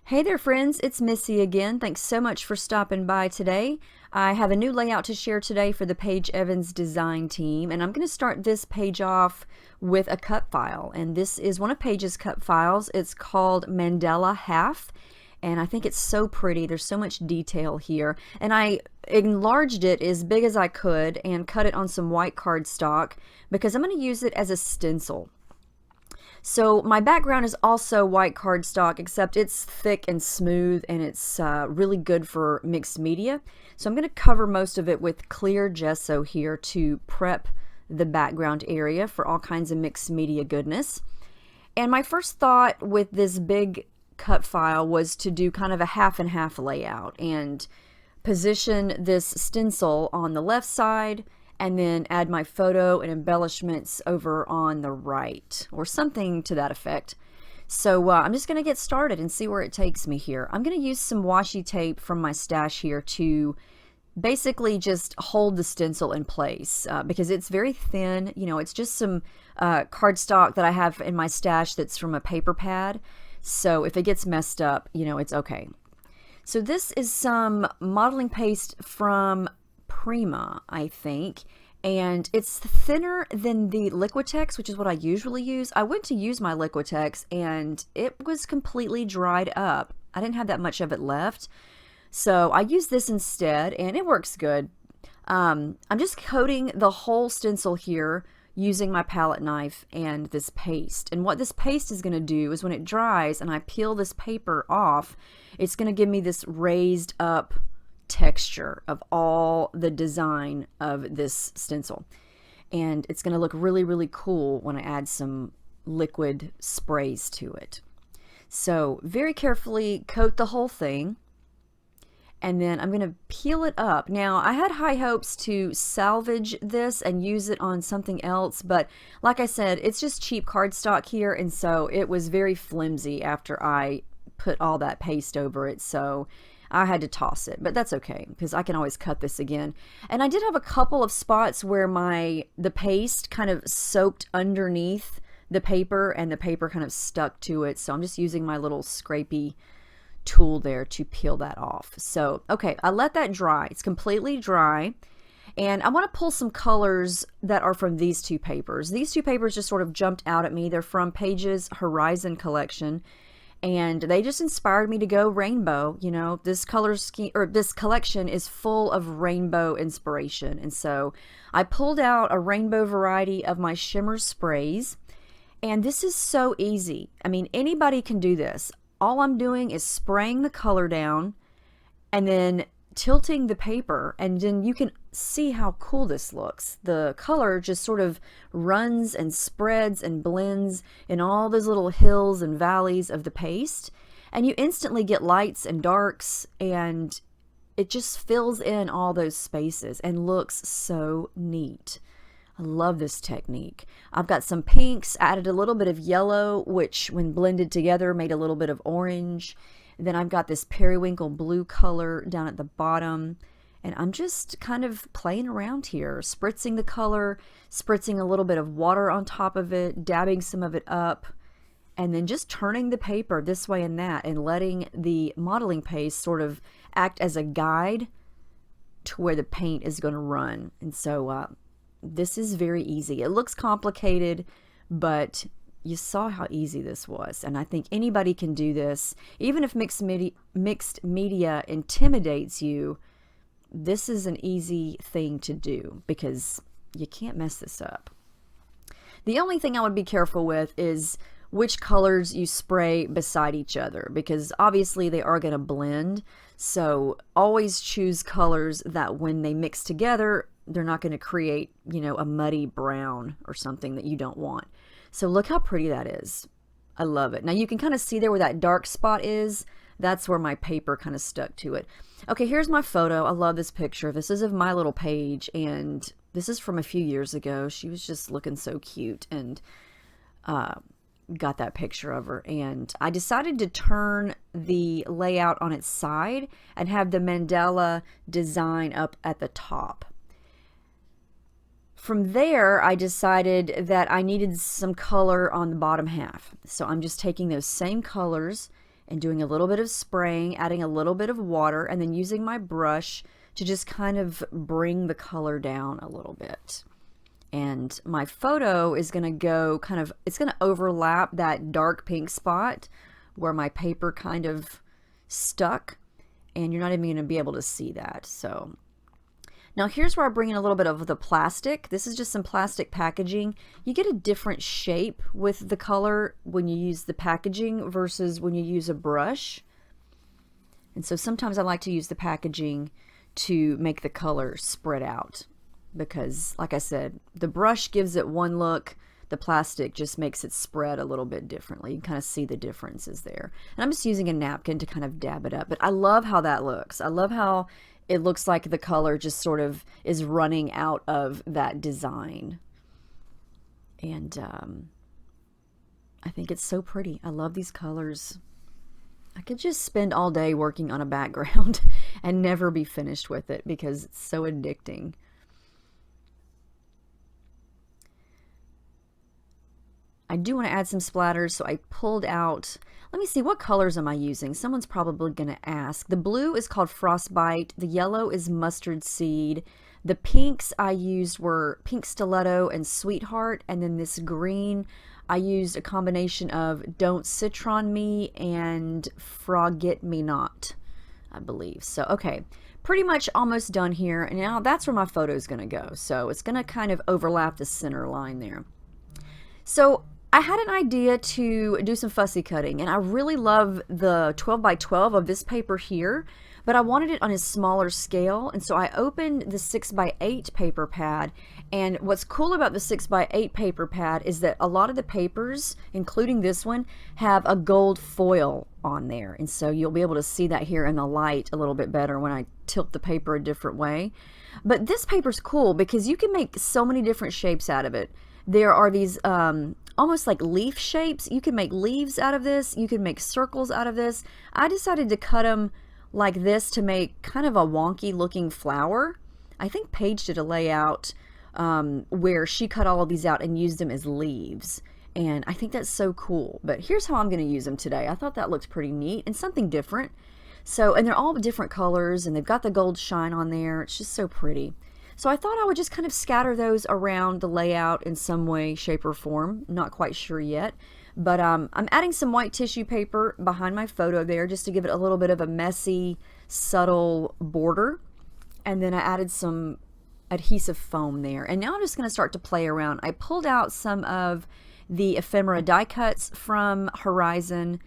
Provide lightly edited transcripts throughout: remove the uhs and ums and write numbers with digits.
Hey there, friends. It's Missy again. Thanks so much for stopping by today. I have a new layout to share today for the Paige Evans design team, and I'm going to start this page off with a cut file. And this is one of Paige's cut files. It's called Mandela Half, and I think it's so pretty. There's so much detail here. And I enlarged it as big as I could and cut it on some white cardstock because I'm going to use it as a stencil. So my background is also white cardstock, except it's thick and smooth, and it's really good for mixed media. So I'm going to cover most of it with clear gesso here to prep the background area for all kinds of mixed media goodness. And my first thought with this big cut file was to do kind of a half and half layout and position this stencil on the left side and then add my photo and embellishments over on the right, or something to that effect. So I'm just going to get started and see where it takes me here. I'm going to use some washi tape from my stash here to basically just hold the stencil in place because it's very thin. You know, it's just some cardstock that I have in my stash that's from a paper pad. So if it gets messed up, you know, it's okay. So this is some modeling paste from Prima, I think, and it's thinner than the Liquitex, which is what I usually use. I went to use my Liquitex and it was completely dried up. I didn't have that much of it left, so I used this instead, and it works good. I'm just coating the whole stencil here using my palette knife and this paste. And what this paste is going to do is when it dries and I peel this paper off, it's going to give me this raised up texture of all the design of this stencil, and it's going to look really, really cool when I add some liquid sprays to it. So very carefully coat the whole thing, and then I'm going to peel it up. Now, I had high hopes to salvage this and use it on something else, but like I said, it's just cheap cardstock here, and so it was very flimsy after I put all that paste over it, so I had to toss it, but that's okay because I can always cut this again. And I did have a couple of spots where the paste kind of soaked underneath the paper and the paper kind of stuck to it. So I'm just using my little scrapey tool there to peel that off. So, okay, I let that dry. It's completely dry. And I want to pull some colors that are from these two papers. These two papers just sort of jumped out at me. They're from Paige's Horizon collection, and they just inspired me to go rainbow. You know, this color scheme, or this collection, is full of rainbow inspiration, and so I pulled out a rainbow variety of my shimmer sprays, and this is so easy. I mean, anybody can do this. All I'm doing is spraying the color down and then tilting the paper, and then you can see how cool this looks. The color just sort of runs and spreads and blends in all those little hills and valleys of the paste, and you instantly get lights and darks, and it just fills in all those spaces and looks so neat. I love this technique. I've got some pinks, added a little bit of yellow, which when blended together made a little bit of orange. Then I've got this periwinkle blue color down at the bottom, and I'm just kind of playing around here, spritzing the color, spritzing a little bit of water on top of it, dabbing some of it up, and then just turning the paper this way and that, and letting the modeling paste sort of act as a guide to where the paint is going to run. And so this is very easy. It looks complicated, but you saw how easy this was, and I think anybody can do this. Even if mixed media intimidates you, this is an easy thing to do because you can't mess this up. The only thing I would be careful with is which colors you spray beside each other, because obviously they are going to blend. So always choose colors that when they mix together, they're not going to create, you know, a muddy brown or something that you don't want. So look how pretty that is. I love it. Now you can kind of see there where that dark spot is. That's where my paper kind of stuck to it. Okay, here's my photo. I love this picture. This is of my little Paige, and this is from a few years ago. She was just looking so cute, and got that picture of her. And I decided to turn the layout on its side and have the mandala design up at the top. From there, I decided that I needed some color on the bottom half. So I'm just taking those same colors and doing a little bit of spraying, adding a little bit of water, and then using my brush to just kind of bring the color down a little bit. And my photo is going to go kind of, it's going to overlap that dark pink spot where my paper kind of stuck, and you're not even going to be able to see that. So now here's where I bring in a little bit of the plastic. This is just some plastic packaging. You get a different shape with the color when you use the packaging versus when you use a brush. And so sometimes I like to use the packaging to make the color spread out, because like I said, the brush gives it one look, the plastic just makes it spread a little bit differently. You can kind of see the differences there. And I'm just using a napkin to kind of dab it up, but I love how that looks. I love how it looks like the color just sort of is running out of that design. And I think it's so pretty. I love these colors. I could just spend all day working on a background and never be finished with it because it's so addicting. I do want to add some splatters, so I pulled out, let me see, what colors am I using? Someone's probably going to ask. The blue is called Frostbite, the yellow is Mustard Seed, the pinks I used were Pink Stiletto and Sweetheart, and then this green I used a combination of Don't Citron Me and Forget Me Not, I believe. So, okay, pretty much almost done here. And now that's where my photo is going to go. So it's going to kind of overlap the center line there. So I had an idea to do some fussy cutting, and I really love the 12 by 12 of this paper here, but I wanted it on a smaller scale, and so I opened the 6 by 8 paper pad. And what's cool about the 6 by 8 paper pad is that a lot of the papers, including this one, have a gold foil on there, and so you'll be able to see that here in the light a little bit better when I tilt the paper a different way. But this paper's cool because you can make so many different shapes out of it. There are these almost like leaf shapes. You can make leaves out of this. You can make circles out of this. I decided to cut them like this to make kind of a wonky looking flower. I think Paige did a layout where she cut all of these out and used them as leaves. And I think that's so cool. But here's how I'm going to use them today. I thought that looked pretty neat and something different. So, and they're all different colors and they've got the gold shine on there. It's just so pretty. So I thought I would just kind of scatter those around the layout in some way, shape, or form. Not quite sure yet. But I'm adding some white tissue paper behind my photo there just to give it a little bit of a messy, subtle border. And then I added some adhesive foam there. And now I'm just going to start to play around. I pulled out some of the ephemera die cuts from Horizon.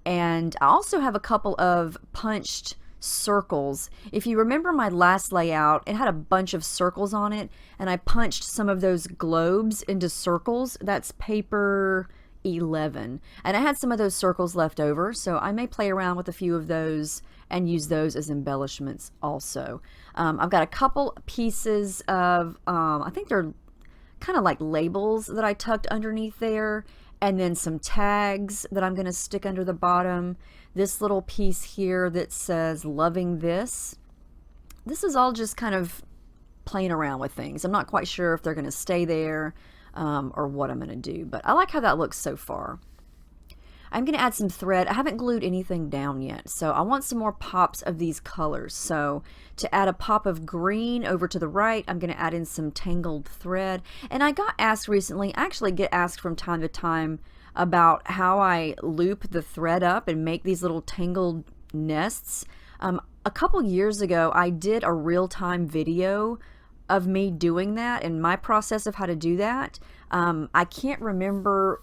And I also have a couple of punched circles. If you remember my last layout, it had a bunch of circles on it. And I punched some of those globes into circles. That's paper 11, and I had some of those circles left over, so I may play around with a few of those and use those as embellishments also. I've got a couple pieces of I think they're kind of like labels that I tucked underneath there, and then some tags that I'm going to stick under the bottom. This little piece here that says loving this. This is all just kind of playing around with things. I'm not quite sure if they're going to stay there or what I'm going to do, but I like how that looks so far. I'm going to add some thread. I haven't glued anything down yet, so I want some more pops of these colors. So to add a pop of green over to the right, I'm going to add in some tangled thread. And I got asked recently, I actually get asked from time to time about how I loop the thread up and make these little tangled nests. A couple years ago, I did a real-time video of me doing that and my process of how to do that. I can't remember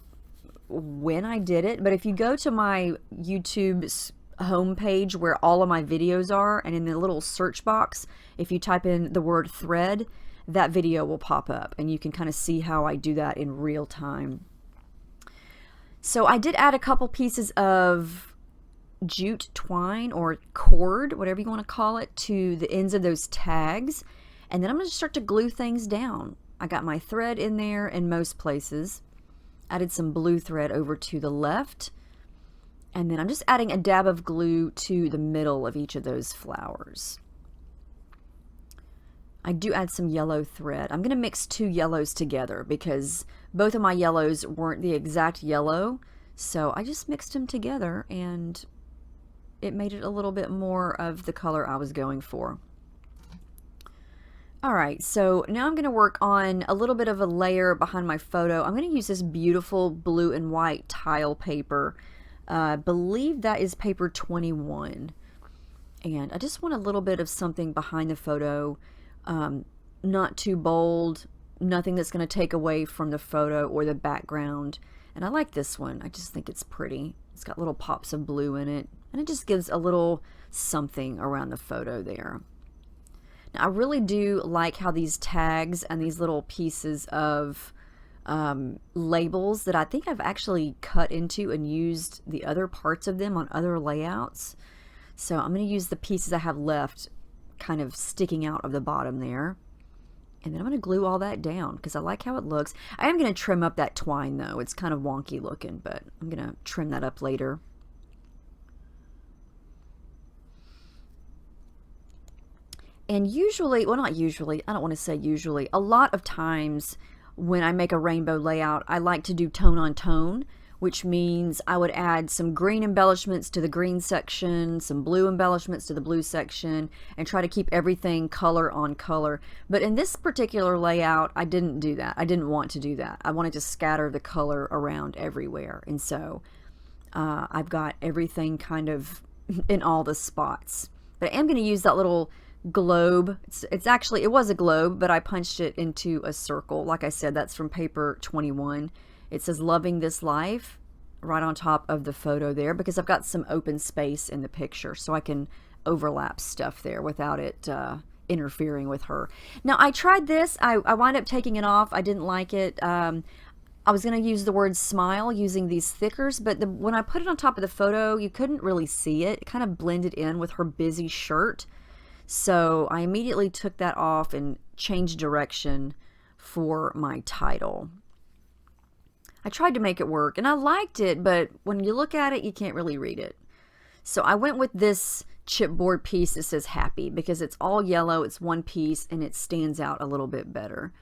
when I did it, but if you go to my YouTube homepage where all of my videos are, and in the little search box, if you type in the word thread, that video will pop up and you can kind of see how I do that in real time. So I did add a couple pieces of jute twine or cord, whatever you want to call it, to the ends of those tags. And then I'm going to start to glue things down. I got my thread in there in most places. Added some blue thread over to the left. And then I'm just adding a dab of glue to the middle of each of those flowers. I do add some yellow thread. I'm going to mix two yellows together because both of my yellows weren't the exact yellow. So I just mixed them together and it made it a little bit more of the color I was going for. Alright, so now I'm going to work on a little bit of a layer behind my photo. I'm going to use this beautiful blue and white tile paper. I believe that is paper 21. And I just want a little bit of something behind the photo, not too bold, nothing that's going to take away from the photo or the background. And I like this one. I just think it's pretty. It's got little pops of blue in it, and it just gives a little something around the photo there. Now, I really do like how these tags and these little pieces of labels that I think I've actually cut into and used the other parts of them on other layouts. So I'm going to use the pieces I have left kind of sticking out of the bottom there. And then I'm going to glue all that down because I like how it looks. I am going to trim up that twine though. It's kind of wonky looking, but I'm going to trim that up later. And usually, well, not usually, I don't want to say usually, a lot of times when I make a rainbow layout, I like to do tone on tone, which means I would add some green embellishments to the green section, some blue embellishments to the blue section, and try to keep everything color on color. But in this particular layout, I didn't do that. I didn't want to do that. I wanted to scatter the color around everywhere. And so I've got everything kind of in all the spots. But I am going to use that little globe. It's actually, it was a globe, but I punched it into a circle. Like I said, that's from paper 21. It says loving this life right on top of the photo there because I've got some open space in the picture so I can overlap stuff there without it interfering with her. Now I tried this. I wound up taking it off. I didn't like it. I was going to use the word smile using these thickers, but when I put it on top of the photo, you couldn't really see it. It kind of blended in with her busy shirt. So I immediately took that off and changed direction for my title. I tried to make it work and I liked it, but when you look at it, you can't really read it. So I went with this chipboard piece that says happy because it's all yellow, it's one piece, and it stands out a little bit better.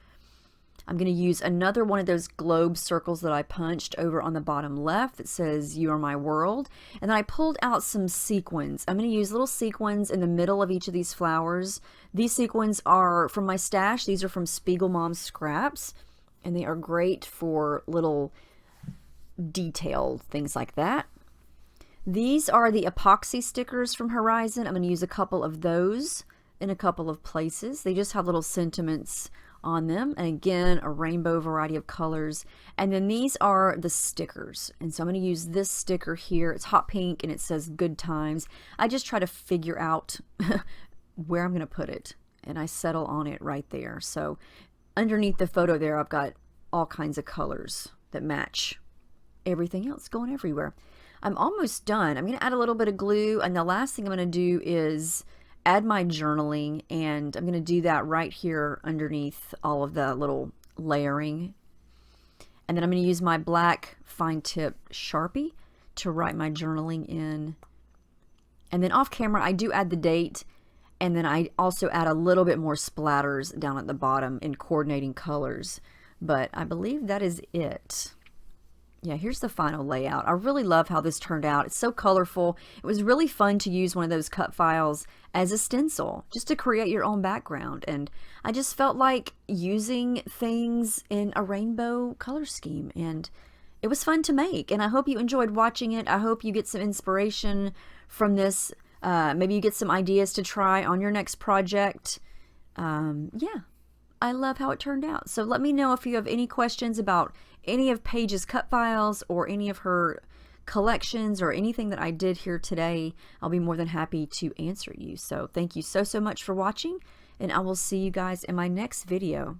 I'm going to use another one of those globe circles that I punched over on the bottom left that says you are my world, and then I pulled out some sequins. I'm going to use little sequins in the middle of each of these flowers. These sequins are from my stash. These are from Spiegel Mom's Scraps, and they are great for little detailed things like that. These are the epoxy stickers from Horizon. I'm going to use a couple of those in a couple of places. They just have little sentiments on them, and again a rainbow variety of colors. And then these are the stickers, and so I'm going to use this sticker here. It's hot pink and it says good times. I just try to figure out where I'm going to put it, and I settle on it right there. So underneath the photo there, I've got all kinds of colors that match everything else going everywhere. I'm almost done. I'm going to add a little bit of glue, and the last thing I'm going to do is add my journaling, and I'm going to do that right here underneath all of the little layering. And then I'm going to use my black fine tip Sharpie to write my journaling in. And then off camera, I do add the date, and then I also add a little bit more splatters down at the bottom in coordinating colors. But I believe that is it. Yeah, here's the final layout. I really love how this turned out. It's so colorful. It was really fun to use one of those cut files as a stencil, just to create your own background. And I just felt like using things in a rainbow color scheme. And it was fun to make. And I hope you enjoyed watching it. I hope you get some inspiration from this. Maybe you get some ideas to try on your next project. Yeah, I love how it turned out. So let me know if you have any questions about any of Paige's cut files or any of her collections or anything that I did here today. I'll be more than happy to answer you. So thank you so much for watching, and I will see you guys in my next video.